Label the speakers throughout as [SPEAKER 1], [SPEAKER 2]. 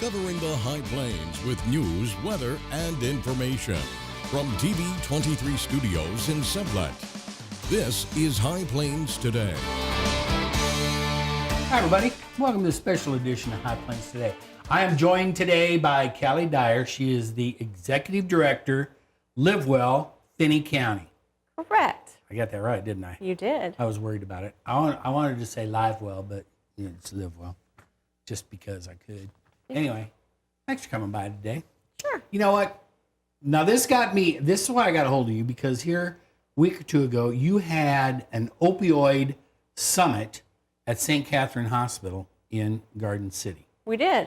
[SPEAKER 1] Covering the High Plains with news, weather, and information. From TV23 Studios in Sublette, this is High Plains Today.
[SPEAKER 2] Hi everybody, welcome to a special edition of High Plains Today. I am joined today by Callie Dyer. She is the Executive Director, LiveWell, Finney County.
[SPEAKER 3] Correct.
[SPEAKER 2] I got that right, didn't I?
[SPEAKER 3] You did.
[SPEAKER 2] I was worried about it. I wanted to say LiveWell, but it's LiveWell, just because I could. Anyway, thanks for coming by today.
[SPEAKER 3] Sure.
[SPEAKER 2] You know what? Now this is why I got a hold of you, because here, a week or two ago, you had an opioid summit at St. Catherine Hospital in Garden City.
[SPEAKER 3] We did.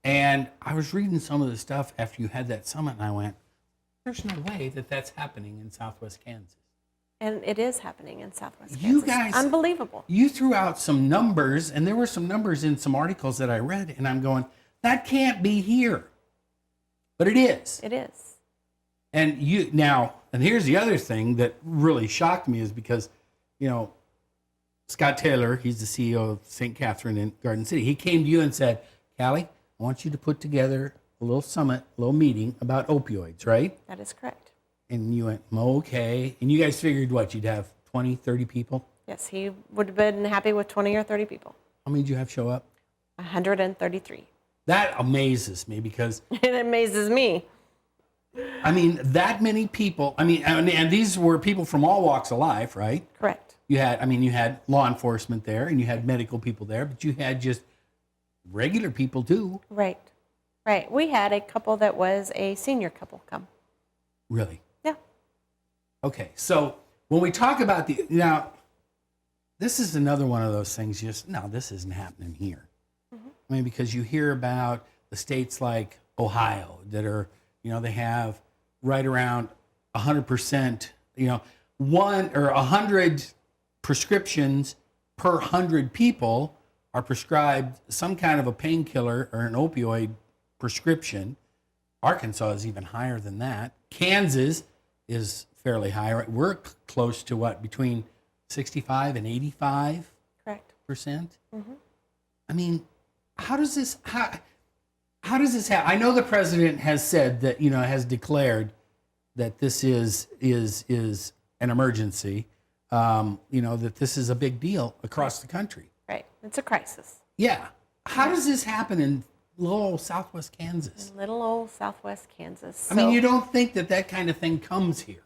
[SPEAKER 2] And I was reading some of the stuff after you had that summit, and I went, there's no way that that's happening in Southwest Kansas.
[SPEAKER 3] And it is happening in Southwest Kansas.
[SPEAKER 2] You guys,
[SPEAKER 3] unbelievable.
[SPEAKER 2] You threw out some numbers, and there were some numbers in some articles that I read, and I'm going, that can't be here. But it is.
[SPEAKER 3] It is.
[SPEAKER 2] And here's the other thing that really shocked me is because, Scott Taylor, he's the CEO of St. Catherine in Garden City. He came to you and said, Callie, I want you to put together a little summit, a little meeting about opioids, right?
[SPEAKER 3] That is correct.
[SPEAKER 2] And you went, okay. And you guys figured what, you'd have 20, 30 people?
[SPEAKER 3] Yes, he would have been happy with 20 or 30 people.
[SPEAKER 2] How many did you have show up?
[SPEAKER 3] 133.
[SPEAKER 2] That amazes me because...
[SPEAKER 3] It amazes me.
[SPEAKER 2] I mean, that many people, and these were people from all walks of life, right?
[SPEAKER 3] Correct.
[SPEAKER 2] You had law enforcement there, and you had medical people there, but you had just regular people too.
[SPEAKER 3] Right. We had a couple that was a senior couple come.
[SPEAKER 2] Really?
[SPEAKER 3] Yeah.
[SPEAKER 2] Okay, so when we talk about this is another one of those things, this isn't happening here. Mm-hmm. Because you hear about the states like Ohio that are, they have right around 100%, 100 prescriptions per 100 people are prescribed some kind of a painkiller or an opioid prescription. Arkansas is even higher than that. Kansas is fairly high. Right? We're close to what, between 65 and 85%?
[SPEAKER 3] Correct.
[SPEAKER 2] Mm-hmm. How does this happen? I know the president has said that, has declared that this is an emergency, that this is a big deal across the country.
[SPEAKER 3] Right. It's a crisis.
[SPEAKER 2] Yeah. How does this happen in little old Southwest Kansas?
[SPEAKER 3] Little old Southwest Kansas.
[SPEAKER 2] You don't think that kind of thing comes here.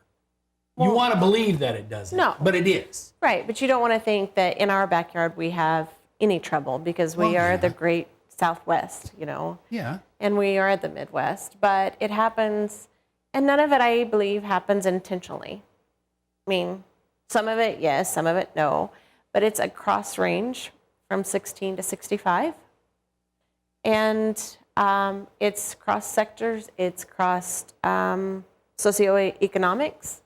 [SPEAKER 2] You want to believe that it doesn't.
[SPEAKER 3] No.
[SPEAKER 2] But it is.
[SPEAKER 3] Right. But you don't want to think that in our backyard we have any trouble because we are the great Southwest,
[SPEAKER 2] Yeah.
[SPEAKER 3] And we are the Midwest. But it happens, and none of it, I believe, happens intentionally. Some of it, yes, some of it, no. But it's a cross range from 16 to 65. And it's cross sectors, it's cross socioeconomics,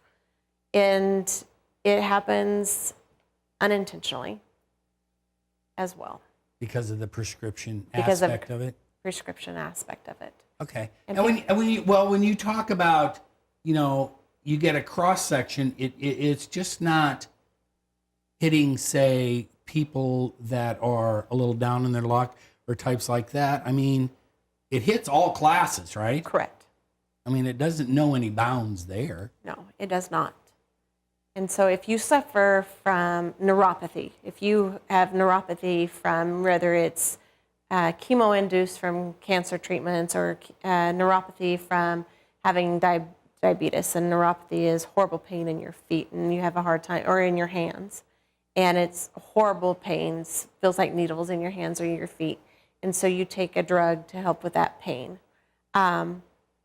[SPEAKER 3] and it happens unintentionally as well.
[SPEAKER 2] Because of the prescription aspect of it?
[SPEAKER 3] Prescription aspect of it.
[SPEAKER 2] Okay. And when you talk about, you get a cross section, it's just not hitting, say, people that are a little down in their luck or types like that. It hits all classes, right?
[SPEAKER 3] Correct.
[SPEAKER 2] It doesn't know any bounds there.
[SPEAKER 3] No, it does not. And so if you suffer from neuropathy, if you have neuropathy from whether it's chemo-induced from cancer treatments or neuropathy from having diabetes, and neuropathy is horrible pain in your feet and you have a hard time, or in your hands, and it's horrible pains, feels like needles in your hands or your feet, and so you take a drug to help with that pain.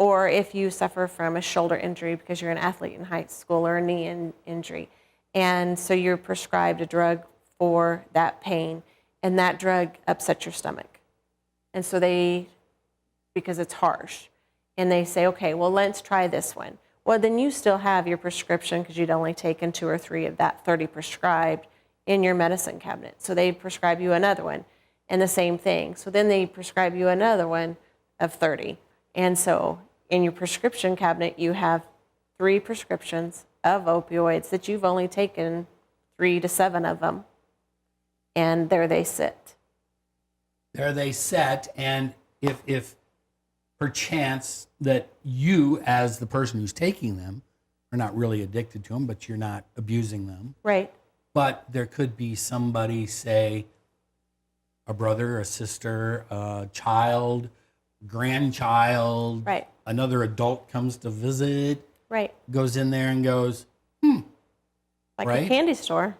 [SPEAKER 3] Or if you suffer from a shoulder injury because you're an athlete in high school, or a knee injury, and so you're prescribed a drug for that pain, and that drug upsets your stomach. And so because it's harsh, and they say, okay, well, let's try this one. Well, then you still have your prescription because you'd only taken 2 or 3 of that 30 prescribed in your medicine cabinet. So they prescribe you another one, and the same thing. So then they prescribe you another one of 30. And so in your prescription cabinet, you have 3 prescriptions of opioids that you've only taken 3 to 7 of them. And there they sit.
[SPEAKER 2] There they sit, and if perchance that you, as the person who's taking them, are not really addicted to them, but you're not abusing them.
[SPEAKER 3] Right.
[SPEAKER 2] But there could be somebody, say, a brother, a sister, a child, grandchild,
[SPEAKER 3] Right.
[SPEAKER 2] another adult comes to visit,
[SPEAKER 3] Right.
[SPEAKER 2] goes in there and goes,
[SPEAKER 3] Like
[SPEAKER 2] right?
[SPEAKER 3] a candy store.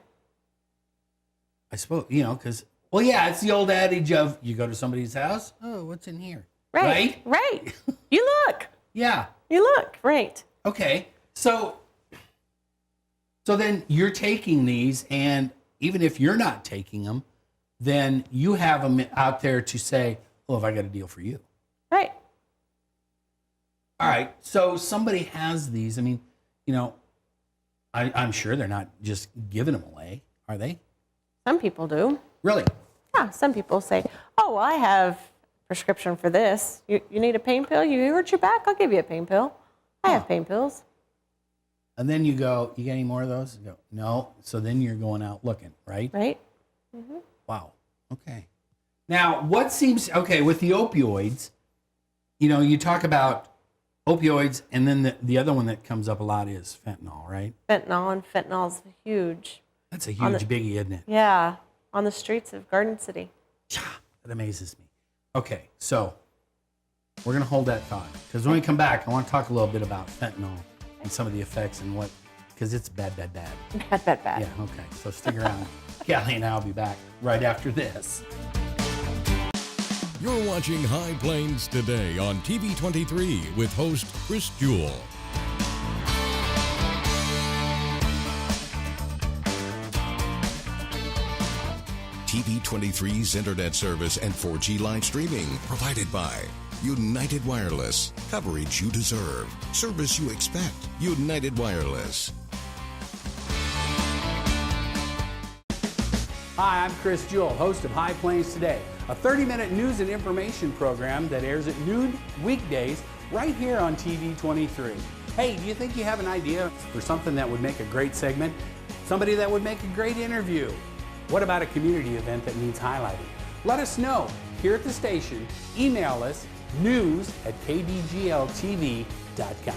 [SPEAKER 2] I suppose, because, well, yeah, it's the old adage of you go to somebody's house, oh, what's in here?
[SPEAKER 3] Right. Right. You look.
[SPEAKER 2] Yeah.
[SPEAKER 3] You look. Right.
[SPEAKER 2] Okay. So then you're taking these, and even if you're not taking them, then you have them out there to say, oh, have I got a deal for you?
[SPEAKER 3] Right.
[SPEAKER 2] All right. So somebody has these. I mean, I'm sure they're not just giving them away, are they?
[SPEAKER 3] Some people do.
[SPEAKER 2] Really?
[SPEAKER 3] Yeah. Some people say, oh, well, I have a prescription for this. You need a pain pill? You hurt your back? I'll give you a pain pill. I have pain pills.
[SPEAKER 2] And then you go, you got any more of those? You go, no. So then you're going out looking, right?
[SPEAKER 3] Right.
[SPEAKER 2] Wow. Okay. Now, what seems, okay, with the opioids, you talk about opioids, and then the other one that comes up a lot is fentanyl, right?
[SPEAKER 3] Fentanyl's huge.
[SPEAKER 2] That's a huge biggie, isn't it?
[SPEAKER 3] Yeah. On the streets of Garden City.
[SPEAKER 2] That amazes me. Okay, so we're going to hold that thought, because when we come back, I want to talk a little bit about fentanyl and some of the effects and because it's bad.
[SPEAKER 3] Bad.
[SPEAKER 2] Yeah, okay. So stick around. Callie and I will be back right after this.
[SPEAKER 1] You're watching High Plains Today on TV 23 with host Chris Jewell. TV 23's internet service and 4G live streaming provided by United Wireless. Coverage you deserve. Service you expect. United Wireless.
[SPEAKER 2] Hi, I'm Chris Jewell, host of High Plains Today, a 30-minute news and information program that airs at noon weekdays right here on TV 23. Hey, do you think you have an idea for something that would make a great segment? Somebody that would make a great interview? What about a community event that needs highlighting? Let us know here at the station. Email us news@kdgltv.com.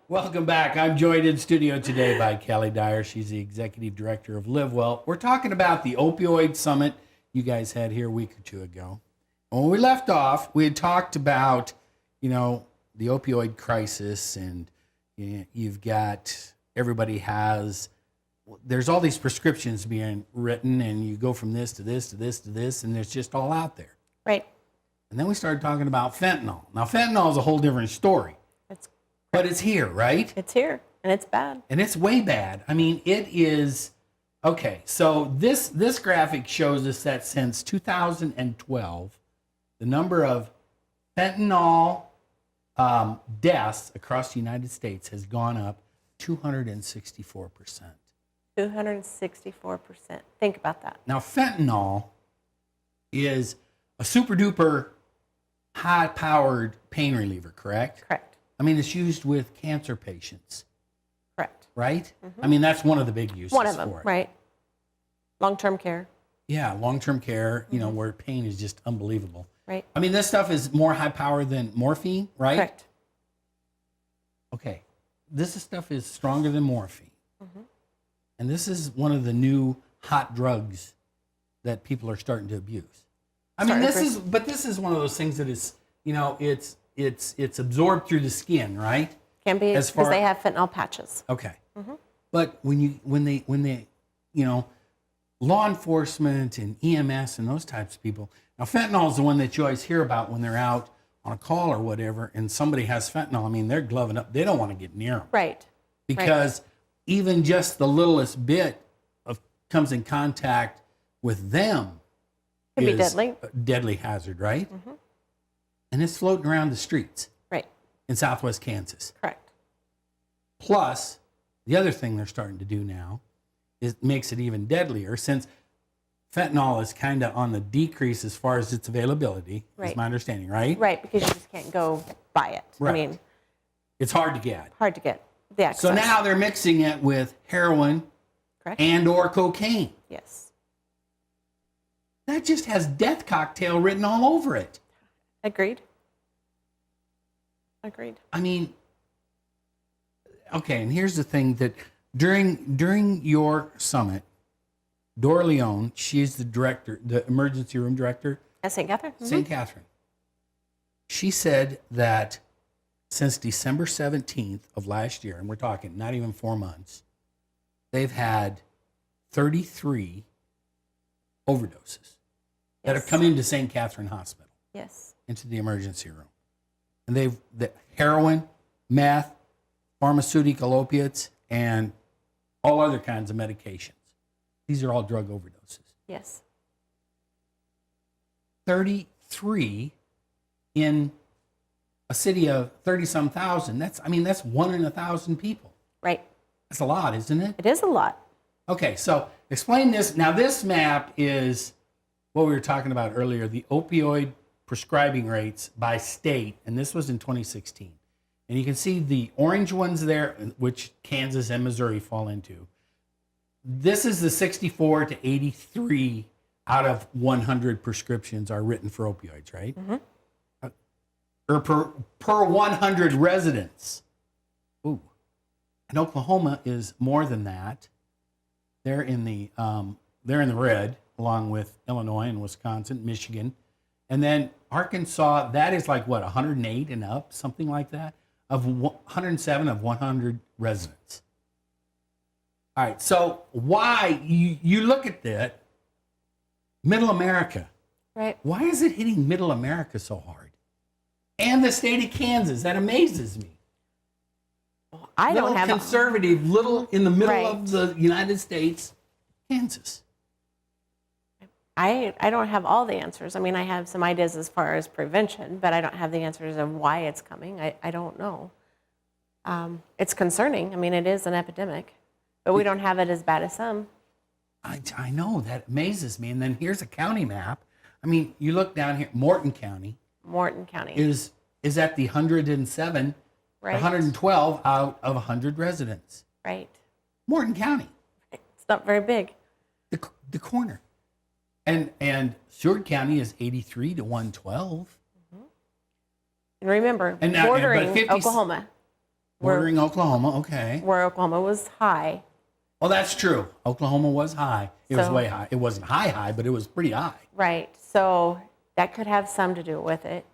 [SPEAKER 2] Welcome back. I'm joined in studio today by Callie Dyer. She's the executive director of LiveWell. We're talking about the opioid summit you guys had here a week or two ago. And when we left off, we had talked about, the opioid crisis, and you've got, there's all these prescriptions being written, and you go from this to this to this to this, and it's just all out there.
[SPEAKER 3] Right.
[SPEAKER 2] And then we started talking about fentanyl. Now, fentanyl is a whole different story. But it's here, right?
[SPEAKER 3] It's here, and it's bad.
[SPEAKER 2] And it's way bad. I mean, it is. Okay, so this graphic shows us that since 2012, the number of fentanyl deaths across the United States has gone up 264%.
[SPEAKER 3] 264%. Think about that.
[SPEAKER 2] Now, fentanyl is a super duper high-powered pain reliever, correct?
[SPEAKER 3] Correct.
[SPEAKER 2] I mean, it's used with cancer patients.
[SPEAKER 3] Correct.
[SPEAKER 2] Right? I mean, that's one of the big uses
[SPEAKER 3] One of them,
[SPEAKER 2] for it.
[SPEAKER 3] right. Long-term care.
[SPEAKER 2] Yeah, long-term care, where pain is just unbelievable.
[SPEAKER 3] Right.
[SPEAKER 2] I mean, this stuff is more high power than morphine, right?
[SPEAKER 3] Correct.
[SPEAKER 2] Okay. This stuff is stronger than morphine. And this is one of the new hot drugs that people are starting to abuse. I mean, this is one of those things that is, it's absorbed through the skin, right?
[SPEAKER 3] Can be, because they have fentanyl patches.
[SPEAKER 2] Okay. But when they law enforcement and EMS and those types of people, now fentanyl is the one that you always hear about when they're out on a call or whatever, and somebody has fentanyl. I mean, they're gloving up. They don't want to get near them.
[SPEAKER 3] Right.
[SPEAKER 2] Because even just the littlest bit comes in contact with them
[SPEAKER 3] Could be deadly.
[SPEAKER 2] A deadly hazard, right? And it's floating around the streets.
[SPEAKER 3] Right.
[SPEAKER 2] In southwest Kansas.
[SPEAKER 3] Correct.
[SPEAKER 2] Plus, the other thing they're starting to do now is makes it even deadlier, since fentanyl is kind of on the decrease as far as its availability, is my understanding, right?
[SPEAKER 3] Right, because you just can't go buy it.
[SPEAKER 2] Right.
[SPEAKER 3] I mean,
[SPEAKER 2] it's hard to get.
[SPEAKER 3] hard to get the access.
[SPEAKER 2] So now they're mixing it with heroin,
[SPEAKER 3] Correct.
[SPEAKER 2] and or cocaine.
[SPEAKER 3] Yes.
[SPEAKER 2] That just has death cocktail written all over it.
[SPEAKER 3] Agreed. Agreed.
[SPEAKER 2] I mean, okay, and here's the thing that during your summit, Dora Leone, she's the director, the emergency room director
[SPEAKER 3] At St. Catherine?
[SPEAKER 2] St. Catherine. She said that since December 17th of last year, and we're talking not even 4 months, they've had 33 overdoses that have come into St. Catherine Hospital,
[SPEAKER 3] Yes.
[SPEAKER 2] into the emergency room. And the heroin, meth, pharmaceutical opiates, and all other kinds of medications. These are all drug overdoses.
[SPEAKER 3] Yes.
[SPEAKER 2] 33 in a city of 30-some thousand. That's 1 in 1,000 people.
[SPEAKER 3] Right.
[SPEAKER 2] That's a lot, isn't it?
[SPEAKER 3] It is a lot.
[SPEAKER 2] Okay, so explain this. Now, this map is what we were talking about earlier, the opioid prescribing rates by state, and this was in 2016. And you can see the orange ones there, which Kansas and Missouri fall into. This is the 64 to 83 out of 100 prescriptions are written for opioids, right?
[SPEAKER 3] Mm-hmm.
[SPEAKER 2] Or per 100 residents. Ooh. And Oklahoma is more than that. They're in the red, along with Illinois and Wisconsin, Michigan. And then Arkansas, that is like what, 108 and up, something like that, of 107 of 100 residents. All right, so why, you look at that, Middle America.
[SPEAKER 3] Right.
[SPEAKER 2] Why is it hitting Middle America so hard? And the state of Kansas, that amazes me.
[SPEAKER 3] I don't have
[SPEAKER 2] conservative, little in the middle
[SPEAKER 3] Right.
[SPEAKER 2] of the United States, Kansas.
[SPEAKER 3] I don't have all the answers. I mean, I have some ideas as far as prevention, but I don't have the answers of why it's coming. I don't know. It's concerning. I mean, it is an epidemic, but we don't have it as bad as some.
[SPEAKER 2] I know, that amazes me. And then here's a county map. I mean, you look down here, Morton County
[SPEAKER 3] Morton County.
[SPEAKER 2] is at the 107,
[SPEAKER 3] Right.
[SPEAKER 2] 112 out of 100 residents.
[SPEAKER 3] Right.
[SPEAKER 2] Morton County,
[SPEAKER 3] It's not very big.
[SPEAKER 2] the corner. And Seward County is 83 to 112.
[SPEAKER 3] And remember,
[SPEAKER 2] And now-
[SPEAKER 3] bordering
[SPEAKER 2] but 50
[SPEAKER 3] Oklahoma,
[SPEAKER 2] Bordering Oklahoma, okay.
[SPEAKER 3] where Oklahoma was high.
[SPEAKER 2] Well, that's true. Oklahoma was high. It was
[SPEAKER 3] So-
[SPEAKER 2] way high. It wasn't high, but it was pretty high.
[SPEAKER 3] Right. So that could have some to do with it.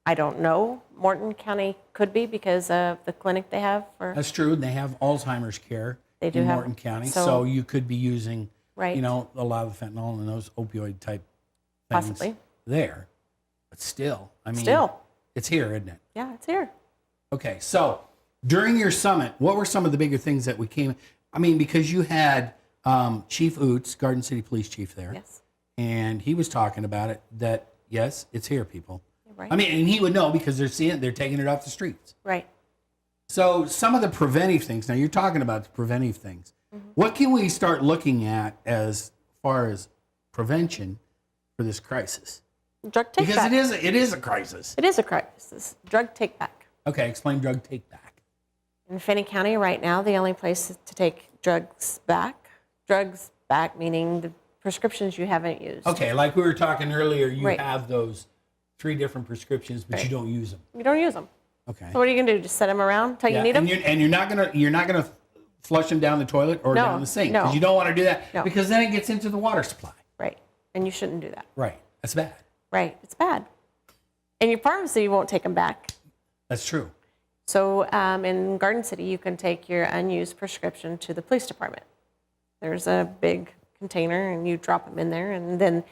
[SPEAKER 3] I don't know. Morton County could be because of the clinic they have for.
[SPEAKER 2] That's true. They have Alzheimer's care
[SPEAKER 3] They do
[SPEAKER 2] in
[SPEAKER 3] have-
[SPEAKER 2] Morton County.
[SPEAKER 3] so-
[SPEAKER 2] So you could be using,
[SPEAKER 3] Right.
[SPEAKER 2] a lot of fentanyl and those opioid type things
[SPEAKER 3] Possibly.
[SPEAKER 2] there. But still,
[SPEAKER 3] Still.
[SPEAKER 2] it's here, isn't it?
[SPEAKER 3] Yeah, it's here.
[SPEAKER 2] Okay, so during your summit, what were some of the bigger things that we came? I mean, because you had Chief Oots, Garden City Police Chief there,
[SPEAKER 3] Yes.
[SPEAKER 2] and he was talking about it. That yes, it's here, people.
[SPEAKER 3] Right.
[SPEAKER 2] I mean, and he would know because they're seeing it, they're taking it off the streets.
[SPEAKER 3] Right.
[SPEAKER 2] So some of the preventive things. Now you're talking about the preventive things.
[SPEAKER 3] Mm-hmm.
[SPEAKER 2] What can we start looking at as far as prevention for this crisis?
[SPEAKER 3] Drug take
[SPEAKER 2] Because
[SPEAKER 3] back.
[SPEAKER 2] it is a crisis.
[SPEAKER 3] It is a crisis. Drug take back.
[SPEAKER 2] Okay, explain drug take back.
[SPEAKER 3] In Finney County right now, the only place to take drugs back meaning the prescriptions you haven't used.
[SPEAKER 2] Okay, like we were talking earlier, you
[SPEAKER 3] Right.
[SPEAKER 2] have those 3 different prescriptions, but you
[SPEAKER 3] Right.
[SPEAKER 2] don't use them.
[SPEAKER 3] You don't use them.
[SPEAKER 2] Okay.
[SPEAKER 3] So what are you going to do? Just set them around until you need them?
[SPEAKER 2] And you're not gonna flush them down the toilet or
[SPEAKER 3] No,
[SPEAKER 2] down the sink
[SPEAKER 3] no.
[SPEAKER 2] because you don't want to do that
[SPEAKER 3] No.
[SPEAKER 2] because then it gets into the water supply.
[SPEAKER 3] Right. And you shouldn't do that.
[SPEAKER 2] Right. That's bad.
[SPEAKER 3] Right. It's bad. And your pharmacy won't take them back.
[SPEAKER 2] That's true.
[SPEAKER 3] So in Garden City, you can take your unused prescription to the police department. There's a big container, and you drop them in there, and then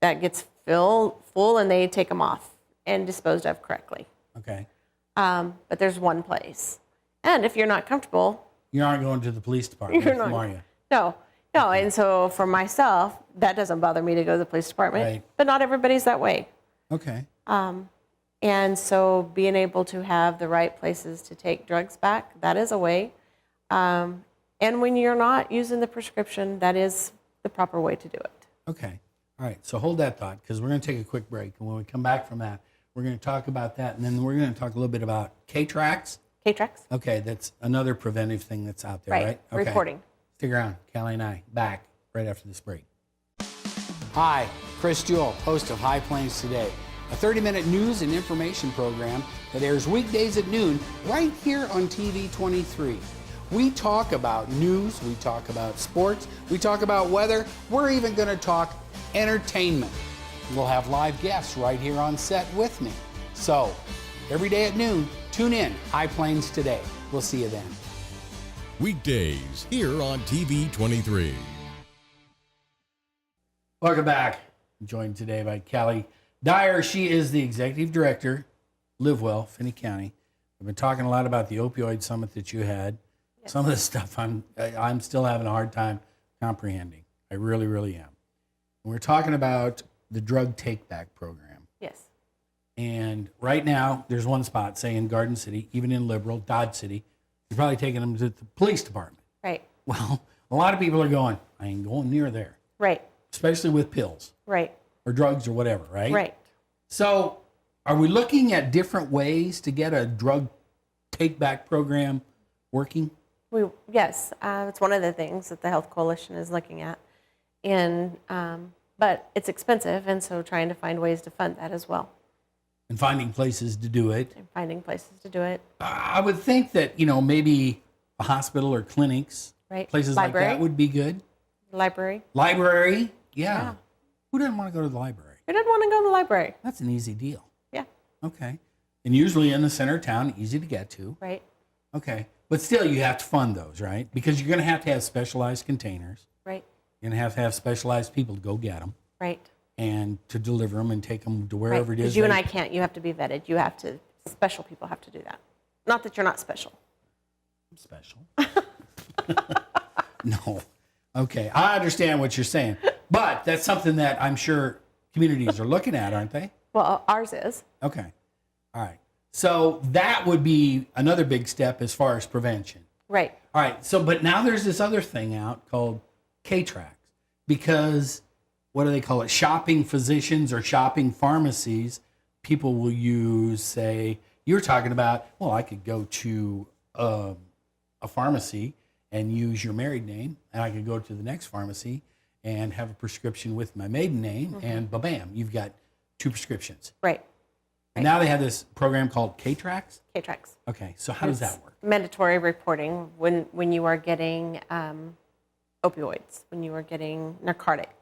[SPEAKER 3] that gets full, and they take them off and disposed of correctly.
[SPEAKER 2] Okay.
[SPEAKER 3] But there's one place. And if you're not comfortable,
[SPEAKER 2] You aren't going to the police department,
[SPEAKER 3] You're not.
[SPEAKER 2] are you?
[SPEAKER 3] no. And so for myself, that doesn't bother me to go to the police department.
[SPEAKER 2] Right.
[SPEAKER 3] But not everybody's that way.
[SPEAKER 2] Okay.
[SPEAKER 3] And so being able to have the right places to take drugs back, that is a way. And when you're not using the prescription, that is the proper way to do it.
[SPEAKER 2] Okay. All right. So hold that thought because we're going to take a quick break. And when we come back from that, we're going to talk about that. And then we're going to talk a little bit about K-Trax
[SPEAKER 3] K-Trax.
[SPEAKER 2] Okay, that's another preventive thing that's out there, right? Okay.
[SPEAKER 3] Reporting.
[SPEAKER 2] Stick around. Callie and I back right after this break. Hi, Chris Jewell, host of High Plains Today, a 30-minute news and information program that airs weekdays at noon right here on TV 23. We talk about news, we talk about sports, we talk about weather, we're even going to talk entertainment. We'll have live guests right here on set with me. So, every day at noon, tune in, High Plains Today. We'll see you then.
[SPEAKER 1] Weekdays here on TV 23.
[SPEAKER 2] Welcome back. I'm joined today by Callie Dyer. She is the executive director, LiveWell, Finney County. We've been talking a lot about the opioid summit that you had. Yes. Some of this stuff I'm still having a hard time comprehending. I really, really am. And we're talking about the drug take-back program.
[SPEAKER 3] Yes.
[SPEAKER 2] And right now, there's one spot, say in Garden City, even in Liberal, Dodge City, you're probably taking them to the police department.
[SPEAKER 3] Right.
[SPEAKER 2] Well, a lot of people are going, I ain't going near there.
[SPEAKER 3] Right.
[SPEAKER 2] Especially with pills.
[SPEAKER 3] Right.
[SPEAKER 2] Or drugs or whatever, right?
[SPEAKER 3] Right.
[SPEAKER 2] So are we looking at different ways to get a drug take-back program working?
[SPEAKER 3] Yes. It's one of the things that the Health Coalition is looking at. And but it's expensive, and so trying to find ways to fund that as well.
[SPEAKER 2] And finding places to do it.
[SPEAKER 3] And finding places to do it.
[SPEAKER 2] I would think that, maybe a hospital or clinics,
[SPEAKER 3] right.
[SPEAKER 2] Places
[SPEAKER 3] Library.
[SPEAKER 2] like that would be good.
[SPEAKER 3] Library.
[SPEAKER 2] Library, yeah. Who doesn't want to go to the library?
[SPEAKER 3] Who doesn't want to go to the library?
[SPEAKER 2] That's an easy deal.
[SPEAKER 3] Yeah.
[SPEAKER 2] Okay. And usually in the center of town, easy to get to.
[SPEAKER 3] Right.
[SPEAKER 2] Okay. But still, you have to fund those, right? Because you're going to have specialized containers.
[SPEAKER 3] Right.
[SPEAKER 2] You're going to have specialized people to go get them.
[SPEAKER 3] Right.
[SPEAKER 2] And to deliver them and take them to wherever it is.
[SPEAKER 3] Because you and I can't. You have to be vetted. You have to, special people have to do that. Not that you're not special.
[SPEAKER 2] I'm special. No. Okay. I understand what you're saying. But that's something that I'm sure communities are looking at, aren't they?
[SPEAKER 3] Well, ours is.
[SPEAKER 2] Okay. All right. So that would be another big step as far as prevention.
[SPEAKER 3] Right.
[SPEAKER 2] All right. So, but now there's this other thing out called K-Trax, because what do they call it? Shopping physicians or shopping pharmacies. People will use, say, you're talking about, well, I could go to a pharmacy and use your married name, and I could go to the next pharmacy and have a prescription with my maiden name, and bam, you've got 2 prescriptions.
[SPEAKER 3] Right.
[SPEAKER 2] And now they have this program called K-Trax?
[SPEAKER 3] K-Trax.
[SPEAKER 2] Okay, so how does that work?
[SPEAKER 3] Mandatory reporting when you are getting opioids, when you are getting narcotics.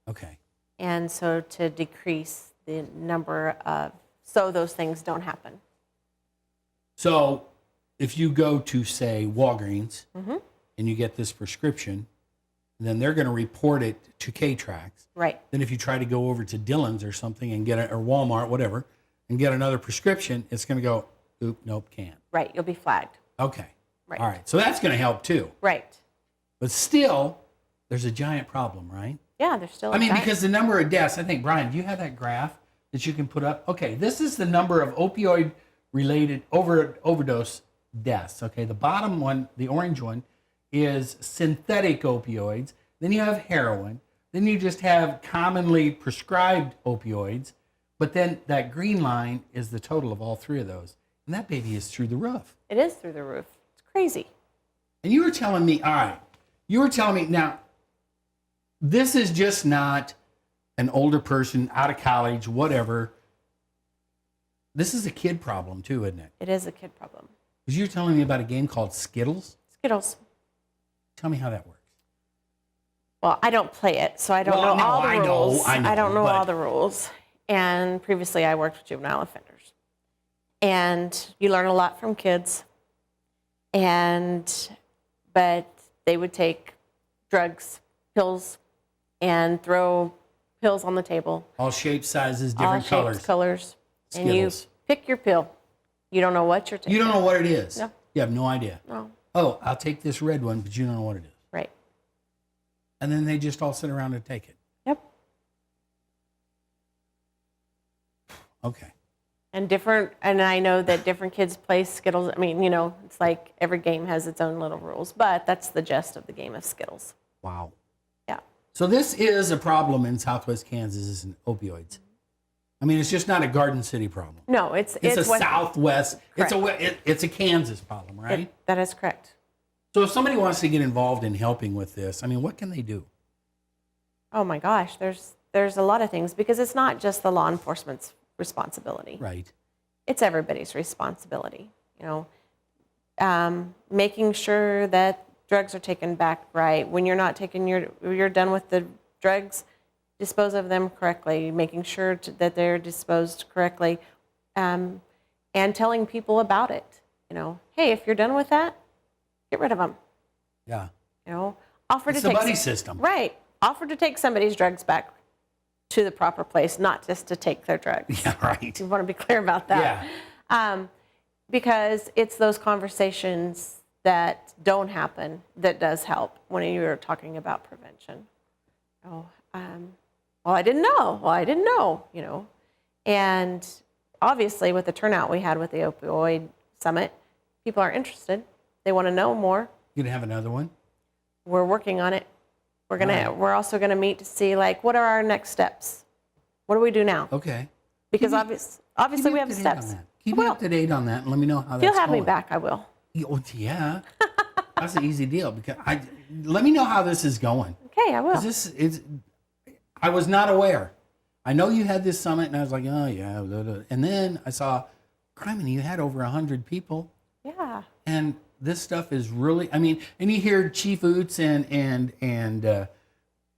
[SPEAKER 2] Okay.
[SPEAKER 3] And so to decrease the number of, so those things don't happen.
[SPEAKER 2] So if you go to, say, Walgreens, and you get this prescription, then they're going to report it to K-Trax.
[SPEAKER 3] Right.
[SPEAKER 2] Then if you try to go over to Dillon's or something and get or Walmart, whatever, and get another prescription, it's going to go, oop, nope, can't.
[SPEAKER 3] Right. You'll be flagged.
[SPEAKER 2] Okay.
[SPEAKER 3] Right.
[SPEAKER 2] All right. So that's going to help too.
[SPEAKER 3] Right.
[SPEAKER 2] But still, there's a giant problem, right?
[SPEAKER 3] Yeah, there's still.
[SPEAKER 2] Because the number of deaths, I think, Brian, do you have that graph that you can put up? Okay, this is the number of opioid-related overdose deaths. Okay, the bottom one, the orange one, is synthetic opioids. Then you have heroin. Then you just have commonly prescribed opioids. But then that green line is the total of all 3 of those. And that baby is through the roof.
[SPEAKER 3] It is through the roof. It's crazy.
[SPEAKER 2] And you were telling me, all right, now, this is just not an older person out of college, whatever. This is a kid problem too, isn't it?
[SPEAKER 3] It is a kid problem.
[SPEAKER 2] Because you were telling me about a game called Skittles.
[SPEAKER 3] Skittles.
[SPEAKER 2] Tell me how that works.
[SPEAKER 3] Well, I don't play it, so I don't know all the rules.
[SPEAKER 2] I
[SPEAKER 3] don't know all the rules. And previously I worked with juvenile offenders. And you learn a lot from kids. But they would take drugs, pills, and throw pills on the table.
[SPEAKER 2] All shapes, sizes, different colors.
[SPEAKER 3] All shapes, colors.
[SPEAKER 2] Skittles.
[SPEAKER 3] And you pick your pill. You don't know what you're taking.
[SPEAKER 2] You don't know what it is.
[SPEAKER 3] No.
[SPEAKER 2] You have no idea.
[SPEAKER 3] No.
[SPEAKER 2] Oh, I'll take this red one, but you don't know what it is.
[SPEAKER 3] Right.
[SPEAKER 2] And then they just all sit around and take it.
[SPEAKER 3] Yep.
[SPEAKER 2] Okay.
[SPEAKER 3] And I know that different kids play Skittles. I mean, it's like every game has its own little rules, but that's the gist of the game of Skittles.
[SPEAKER 2] Wow.
[SPEAKER 3] Yeah.
[SPEAKER 2] So this is a problem in Southwest Kansas, is opioids. I mean, it's just not a Garden City problem.
[SPEAKER 3] No, it's
[SPEAKER 2] a
[SPEAKER 3] what,
[SPEAKER 2] Southwest.
[SPEAKER 3] Correct.
[SPEAKER 2] It's a Kansas problem, right?
[SPEAKER 3] that is correct.
[SPEAKER 2] So if somebody wants to get involved in helping with this, I mean, what can they do?
[SPEAKER 3] Oh my gosh, there's a lot of things, because it's not just the law enforcement's responsibility.
[SPEAKER 2] Right.
[SPEAKER 3] It's everybody's responsibility. You know, making sure that drugs are taken back right. When you're not taking you're done with the drugs, dispose of them correctly. Making sure that they're disposed correctly, and telling people about it. You know, hey, if you're done with that, get rid of them.
[SPEAKER 2] Yeah.
[SPEAKER 3] You know, offer
[SPEAKER 2] It's
[SPEAKER 3] to
[SPEAKER 2] the
[SPEAKER 3] take
[SPEAKER 2] buddy system.
[SPEAKER 3] Right. Offer to take somebody's drugs back to the proper place, not just to take their drugs.
[SPEAKER 2] Yeah, right.
[SPEAKER 3] You want to be clear about that.
[SPEAKER 2] Yeah.
[SPEAKER 3] Because it's those conversations that don't happen that does help when you're talking about prevention. Oh, well, I didn't know. Well, I didn't know, you know. And obviously with the turnout we had with the Opioid Summit, people are interested. They want to know more.
[SPEAKER 2] You gonna have another one?
[SPEAKER 3] We're working on it. We're also gonna meet to see, like, what are our next steps? What do we do now?
[SPEAKER 2] Okay.
[SPEAKER 3] Because
[SPEAKER 2] Keep me
[SPEAKER 3] obviously we
[SPEAKER 2] up
[SPEAKER 3] have
[SPEAKER 2] to date on
[SPEAKER 3] steps.
[SPEAKER 2] that. Keep me up to date on that and let me know how
[SPEAKER 3] If
[SPEAKER 2] that's
[SPEAKER 3] you'll have
[SPEAKER 2] going.
[SPEAKER 3] me back, I will.
[SPEAKER 2] Yeah. That's an easy deal because let me know how this is going.
[SPEAKER 3] Okay, I will.
[SPEAKER 2] 'Cause I was not aware. I know you had this summit and I was like, oh yeah. Blah, blah. And then I saw, criminy, you had over 100 people.
[SPEAKER 3] Yeah.
[SPEAKER 2] And this stuff is really, I mean, and you hear Chief Oots and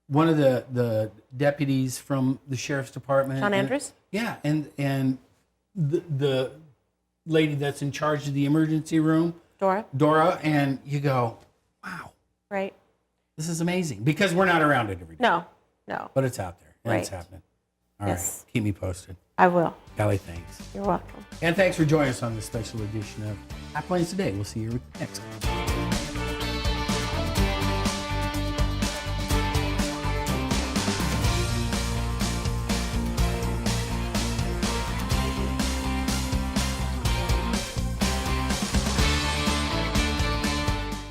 [SPEAKER 2] one of the deputies from the sheriff's department.
[SPEAKER 3] John Andrews?
[SPEAKER 2] Yeah, and the lady that's in charge of the emergency room, Dora, and you go, wow,
[SPEAKER 3] Right.
[SPEAKER 2] this is amazing because we're not around it every day.
[SPEAKER 3] No.
[SPEAKER 2] But it's out there and it's
[SPEAKER 3] Right.
[SPEAKER 2] happening. All
[SPEAKER 3] Yes.
[SPEAKER 2] right, keep me posted.
[SPEAKER 3] I will.
[SPEAKER 2] Callie, thanks.
[SPEAKER 3] You're welcome.
[SPEAKER 2] And thanks for joining us on this special edition of Hot Plains Today. We'll see you next time.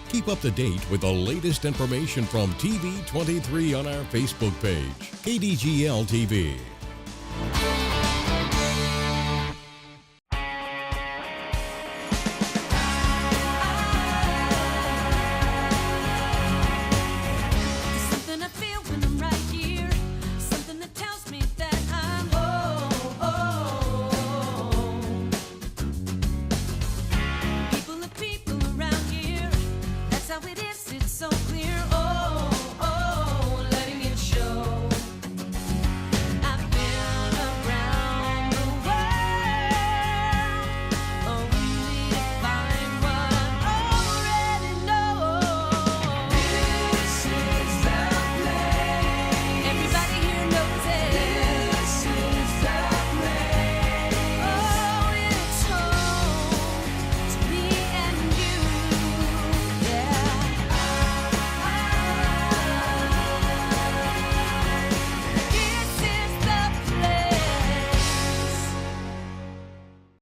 [SPEAKER 1] Keep up to date with the latest information from TV23 on our Facebook page, KDGL TV.
[SPEAKER 4] Something I feel when I'm right here, something that tells me that I'm home. People are people around here, that's how it is, it's so clear.